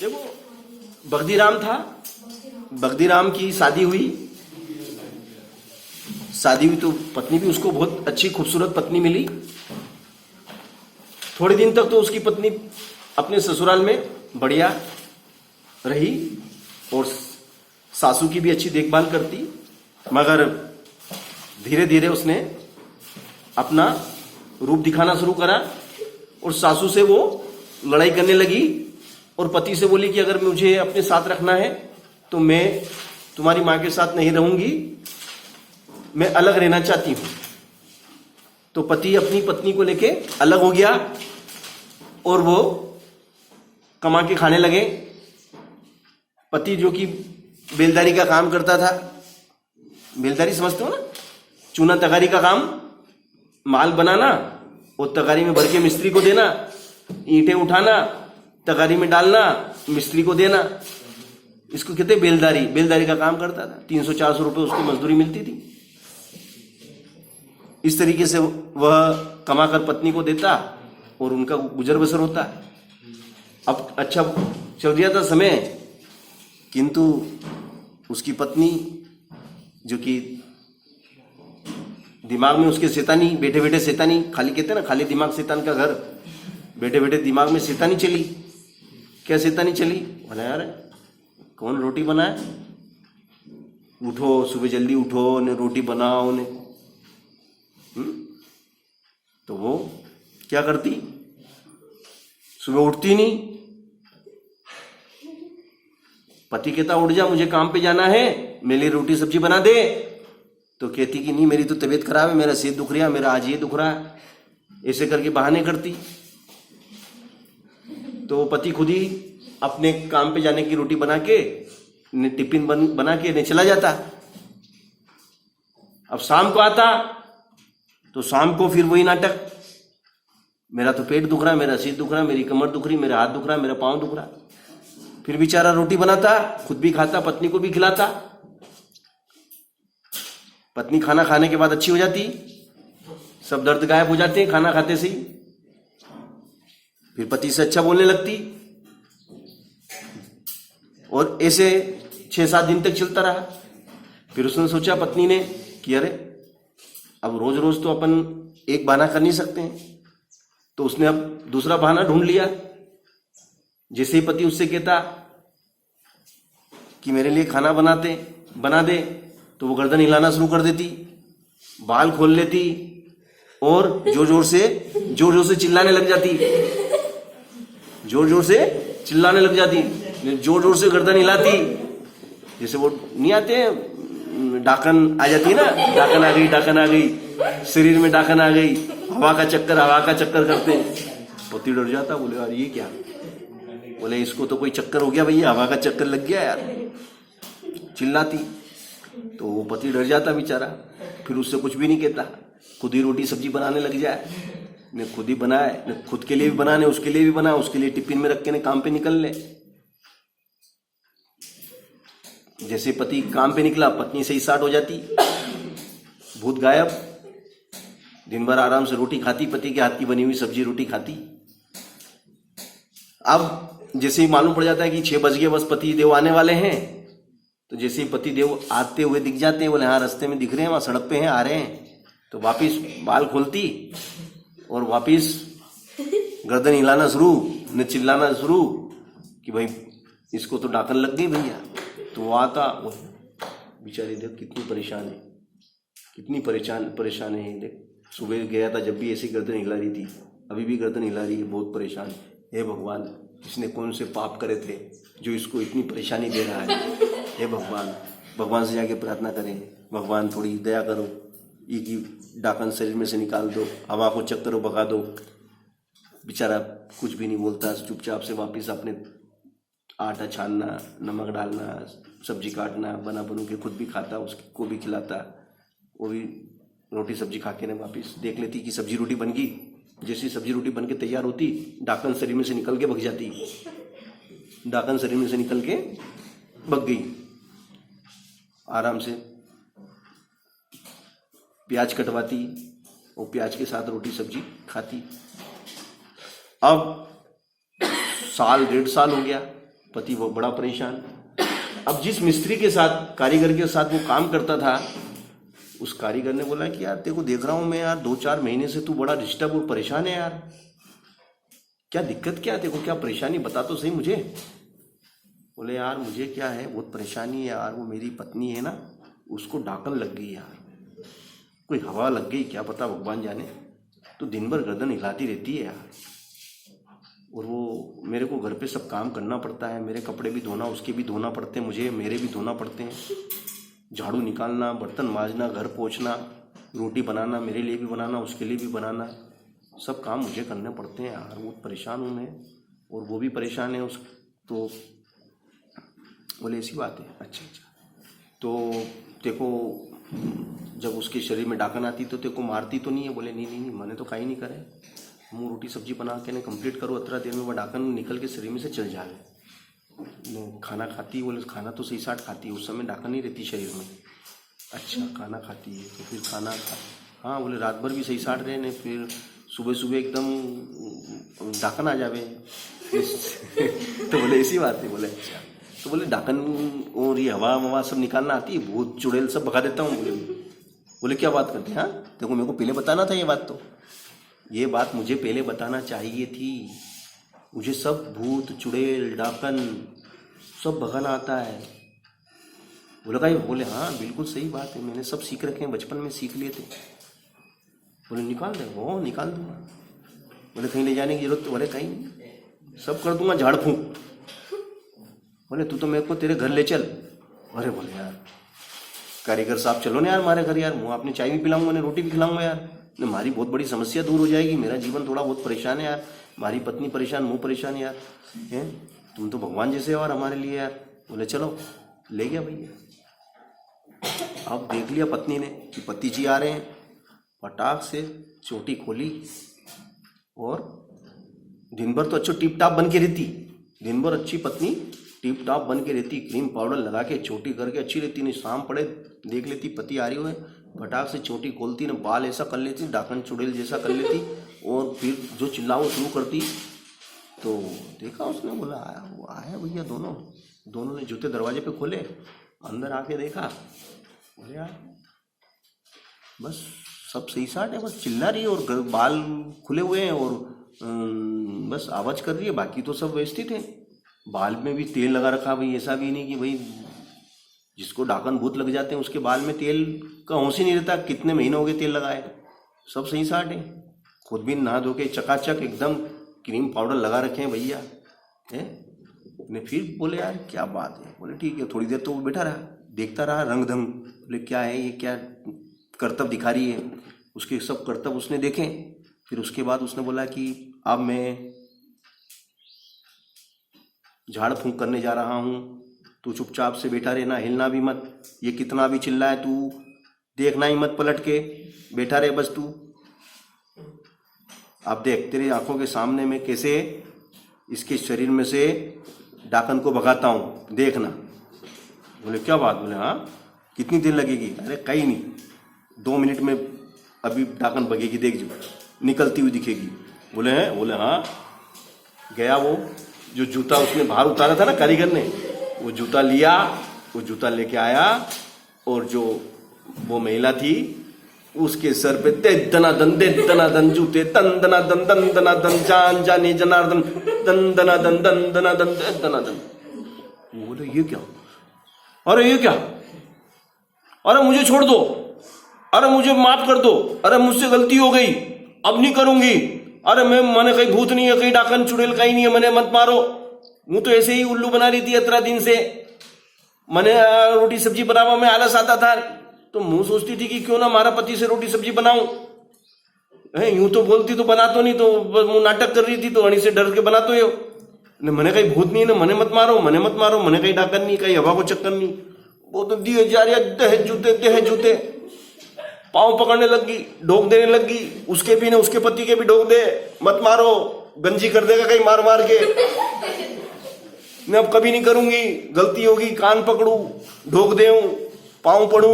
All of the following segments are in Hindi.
देखो, बगदीराम था, बगदीराम की शादी हुई तो पत्नी भी उसको बहुत अच्छी खूबसूरत पत्नी मिली। थोड़े दिन तक तो उसकी पत्नी अपने ससुराल में बढ़िया रही और सासू की भी अच्छी देखभाल करती, मगर धीरे धीरे उसने अपना रूप दिखाना शुरू करा और सासू से वो लड़ाई करने लगी और पति से बोली कि अगर मुझे अपने साथ रखना है तो मैं तुम्हारी मां के साथ नहीं रहूंगी, मैं अलग रहना चाहती हूं। तो पति अपनी पत्नी को लेके अलग हो गया और वो कमा के खाने लगे। पति जो कि बेलदारी का काम करता था, बेलदारी समझते हो ना, चूना तगारी का काम, माल बनाना और तगारी में भर के मिस्त्री को देना, ईंटें उठाना, तगारी में डालना, मिस्त्री को देना, इसको कहते बेलदारी। बेलदारी का काम करता था, 300-400 रुपए उसकी मजदूरी मिलती थी। इस तरीके से वह कमाकर पत्नी को देता और उनका गुजर बसर होता। अब अच्छा चल गया था समय, किंतु उसकी पत्नी जो कि दिमाग में उसके शैतानी, बैठे बैठे शैतानी, खाली कहते ना खाली दिमाग शैतान का घर, बैठे बैठे दिमाग में शैतानी चली। क्या शैतानी चली? बोला यार कौन रोटी बनाए, उठो सुबह जल्दी उठो ने रोटी बनाओ ने। तो वो क्या करती, सुबह उठती नहीं, पति कहता उठ जा मुझे काम पे जाना है, मेरे लिए रोटी सब्जी बना दे। तो कहती कि नहीं मेरी तो तबीयत खराब है, मेरा सिर दुख रहा है, मेरा आज ये दुख रहा है, ऐसे करके बहाने करती। तो पति खुद ही अपने काम पे जाने की रोटी बना के टिफिन बना के चला जाता। अब शाम को आता तो शाम को फिर वही नाटक, मेरा तो पेट दुख रहा है, मेरा सिर दुख रहा है, मेरी कमर दुख रही, मेरा हाथ दुख रहा है, मेरा पांव दुख रहा है। फिर बेचारा रोटी बनाता, खुद भी खाता, पत्नी को भी खिलाता। पत्नी खाना खाने के बाद अच्छी हो जाती, सब दर्द गायब हो जाते हैं खाना खाते से ही। फिर पति से अच्छा बोलने लगती और ऐसे 6-7 दिन तक चलता रहा। फिर उसने सोचा पत्नी ने कि अरे अब रोज रोज तो अपन एक बहाना कर नहीं सकते हैं, तो उसने अब दूसरा बहाना ढूंढ लिया। जैसे ही पति उससे कहता कि मेरे लिए खाना बना दे, तो वो गर्दन हिलाना शुरू कर देती, बाल खोल लेती और जोर जोर से चिल्लाने लग जाती, जोर जोर से गर्दन हिलाती। जैसे वो नहीं आते हैं, डाकन आ जाती है ना, डाकन आ गई, शरीर में डाकन आ गई, हवा का चक्कर करते। पति डर जाता, बोले यार ये क्या, बोले इसको तो कोई चक्कर हो गया भैया, हवा का चक्कर लग गया यार, चिल्लाती। तो वो पति डर जाता बेचारा, फिर उससे कुछ भी नहीं कहता, खुद ही रोटी सब्जी बनाने लग जाए, ने खुद ही बनाए, ने खुद के लिए भी बनाने, उसके लिए भी बना, उसके लिए टिफिन में रख के ने काम पे निकल ले। जैसे पति काम पे निकला, पत्नी से ही स्टार्ट हो जाती, भूत गायब, दिन भर आराम से रोटी खाती, पति के हाथ की बनी हुई सब्जी रोटी खाती। अब जैसे ही मालूम पड़ जाता है कि 6 बज गए, बस पति देव आने वाले हैं, तो जैसे ही पति देव आते हुए दिख जाते हैं, बोले हाँ रास्ते में दिख रहे हैं, वहां सड़क पे हैं, आ रहे हैं, तो वापिस बाल खोलती और वापिस गर्दन हिलाना शुरू, न चिल्लाना शुरू कि भाई इसको तो डाकन लग गई भैया। तो वो आता, बेचारी देख कितनी परेशान है, कितनी परेशान है। देख सुबह गया था जब भी ऐसी गर्दन हिला रही थी, अभी भी गर्दन हिला रही है, बहुत परेशान है। हे भगवान, इसने कौन से पाप करे थे जो इसको इतनी परेशानी दे रहा है। हे भगवान से जाके प्रार्थना करें, भगवान थोड़ी दया करो, ये डाकन शरीर में से निकाल दो, हवा को चक्कर भगा दो। बेचारा कुछ भी नहीं बोलता, चुपचाप से वापिस अपने आटा छानना, नमक डालना, सब्जी काटना, बनू के खुद भी खाता, उसको भी खिलाता, वो भी रोटी सब्जी खा के ने वापिस देख लेती कि सब्जी रोटी बन गई। जैसी सब्जी रोटी बन के तैयार होती, डाकन शरीर में से निकल के भग जाती, डाकन शरीर में से निकल के भग गई। आराम से प्याज कटवाती और प्याज के साथ रोटी सब्जी खाती। अब 1.5 साल हो गया, पति वो बड़ा परेशान। अब जिस मिस्त्री के साथ, कारीगर के साथ वो काम करता था, उस कारीगर ने बोला कि यार तेरे को देख रहा हूं मैं यार, 2-4 महीने से तू बड़ा डिस्टर्ब और परेशान है यार, क्या दिक्कत क्या है तेरे को, क्या परेशानी बता तो सही मुझे। बोले यार मुझे क्या है, बहुत परेशानी है यार, वो मेरी पत्नी है ना, उसको डाकन लग गई यार, कोई हवा लग गई क्या पता, भगवान जाने, तो दिन भर गर्दन हिलाती रहती है यार, और वो मेरे को घर पे सब काम करना पड़ता है, मेरे कपड़े भी धोना, उसके भी धोना पड़ते हैं मुझे, मेरे भी धोना पड़ते हैं, झाड़ू निकालना, बर्तन मांजना, घर पोंछना, रोटी बनाना, मेरे लिए भी बनाना, उसके लिए भी बनाना, सब काम मुझे करने पड़ते हैं यार, बहुत परेशान हूँ मैं, और वो भी परेशान है। उस तो बोले ऐसी बात है, अच्छा तो देखो जब उसके शरीर में डाकन आती तो तेको मारती तो नहीं है। बोले नहीं नहीं नहीं, मैंने तो कहीं नहीं करे, मुँह रोटी सब्जी बना के ने कंप्लीट करो, 18 देर में वो डाकन निकल के शरीर में से चल जाए। खाना खाती, बोले खाना तो सही साठ खाती है, उस समय डाकन नहीं रहती शरीर में। अच्छा खाना खाती है तो फिर खाना हाँ, बोले रात भर भी सही साठ रहे ने, फिर सुबह सुबह एकदम डाकन आ जावे। तो बोले ऐसी बात है। बोले अच्छा, तो बोले डाकन और ये हवा ववा सब निकालना आती है, भूत चुड़ैल सब भगा देता हूँ। बोले क्या बात करते हैं, हाँ देखो मेरे को पहले बताना था ये बात, तो ये बात मुझे पहले बताना चाहिए थी, मुझे सब भूत चुड़ैल डाकन सब भगाना आता है। बोले भाई, बोले हाँ बिल्कुल सही बात है, मैंने सब सीख रखे हैं, बचपन में सीख लिए थे। बोले निकाल दे, वो निकाल दूंगा। बोले कहीं ले जाने की जरूरत, बोले कहीं नहीं, सब कर दूंगा झाड़ फूंक। बोले तू तो मेरे को तेरे घर ले चल। अरे बोले यार कारीगर साहब चलो ना यार हमारे घर यार, मुँह आपने चाय भी पिलाऊंगा, ने रोटी भी खिलाऊंगा यार, ने हमारी बहुत बड़ी समस्या दूर हो जाएगी, मेरा जीवन थोड़ा बहुत परेशान है यार, हमारी पत्नी परेशान, मुँह परेशान यार, हैं तुम तो भगवान जैसे हो और हमारे लिए यार। बोले चलो, ले गया भैया। अब देख लिया पत्नी ने कि पति जी आ रहे हैं, फटाक से चोटी खोली, और दिन भर तो अच्छी टिप टाप बन के रहती, दिन भर अच्छी पत्नी टिप टाप बन के रहती, क्रीम पाउडर लगा के चोटी करके अच्छी रहती, नहीं शाम पड़े देख लेती पति आ रही हुए, फटाक से चोटी खोलती, ना बाल ऐसा कर लेती, डाकन चुड़ैल जैसा कर लेती, और फिर जो चिल्लाओ शुरू करती। तो देखा उसने, बोला आया वो आया भैया, दोनों ने जूते दरवाजे पे खोले, अंदर आके देखा, बोले यार बस सब सही साठ है, बस चिल्ला रही है और बाल खुले हुए हैं और बस आवाज कर रही है, बाकी तो सब व्यवस्थित है। बाल में भी तेल लगा रखा, भाई ऐसा भी नहीं कि भाई जिसको डाकन भूत लग जाते हैं उसके बाल में तेल का होश ही नहीं रहता, कितने महीने हो गए तेल लगाए, सब सही साठ है। खुद भी नहा धो के चकाचक एकदम क्रीम पाउडर लगा रखे हैं भैया है। ने फिर बोले यार क्या बात है। बोले ठीक है। थोड़ी देर तो वो बैठा रहा, देखता रहा रंग ढंग, बोले क्या है ये, क्या करतब दिखा रही है, उसके सब करतब उसने देखे। फिर उसके बाद उसने बोला कि अब मैं झाड़ फूंक करने जा रहा हूँ, तू चुपचाप से बैठा रहना, हिलना भी मत, ये कितना भी चिल्लाए तू देखना ही मत, पलट के बैठा रहे बस तू। अब देख तेरी आंखों के सामने में कैसे इसके शरीर में से डाकन को भगाता हूँ, देखना। बोले क्या बात। बोले हाँ कितनी देर लगेगी। अरे कहीं नहीं, 2 मिनट में अभी डाकन भगेगी, देख जो निकलती हुई दिखेगी। बोले हैं। बोले हाँ। गया वो जो जूता उसने बाहर उतारा था ना कारीगर ने, वो जूता लिया, वो जूता लेके आया, और जो वो महिला थी उसके सर पे दे दना दन जूते, तन दना दन जान जाने जनार्दन, दन दना दन। वो बोले ये क्या, अरे ये क्या, अरे मुझे छोड़ दो, अरे मुझे माफ कर दो, अरे मुझसे गलती हो गई, अब नहीं करूंगी, अरे मैंने कहीं भूत नहीं है, कहीं डाकन चुड़ैल कहीं नहीं है, मैंने मत मारो, वो तो ऐसे ही उल्लू बना रही थी 18 दिन से, मैंने रोटी सब्जी बनावा में आलस आता था, तो मुंह सोचती थी कि क्यों ना हमारा पति से रोटी सब्जी बनाऊं, यूं तो बोलती तो बना तो नहीं, तो मुंह नाटक कर रही थी, तो अणी से डर के बना तो यो, मैंने कहीं भूत नहीं है, मैंने मत मारो, मैंने कहीं डाकन नहीं, कहीं हवा को चक्कर नहीं। वो तो दिए जा रहा देह जूते, पाँव पकड़ने लगी, ढोक देने लगी, उसके भी ने उसके पति के भी ढोक दे, मत मारो, गंजी कर देगा कहीं मार मार के, मैं अब कभी नहीं करूंगी, गलती होगी, कान पकड़ू, ढोक दे, पाँव पड़ू।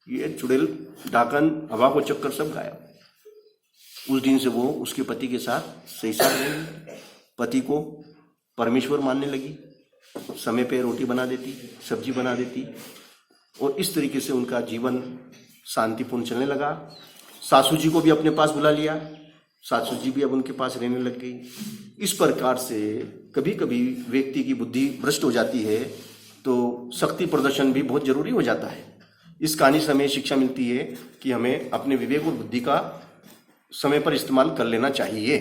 ये चुड़ैल डाकन हवा को चक्कर सब गायब। उस दिन से वो उसके पति के साथ सही साथ रही, पति को परमेश्वर मानने लगी, समय पे रोटी बना देती, सब्जी बना देती, और इस तरीके से उनका जीवन शांतिपूर्ण चलने लगा। सासू जी को भी अपने पास बुला लिया, सासू जी भी अब उनके पास रहने लग गई। इस प्रकार से कभी कभी व्यक्ति की बुद्धि भ्रष्ट हो जाती है तो शक्ति प्रदर्शन भी बहुत जरूरी हो जाता है। इस कहानी से हमें शिक्षा मिलती है कि हमें अपने विवेक और बुद्धि का समय पर इस्तेमाल कर लेना चाहिए।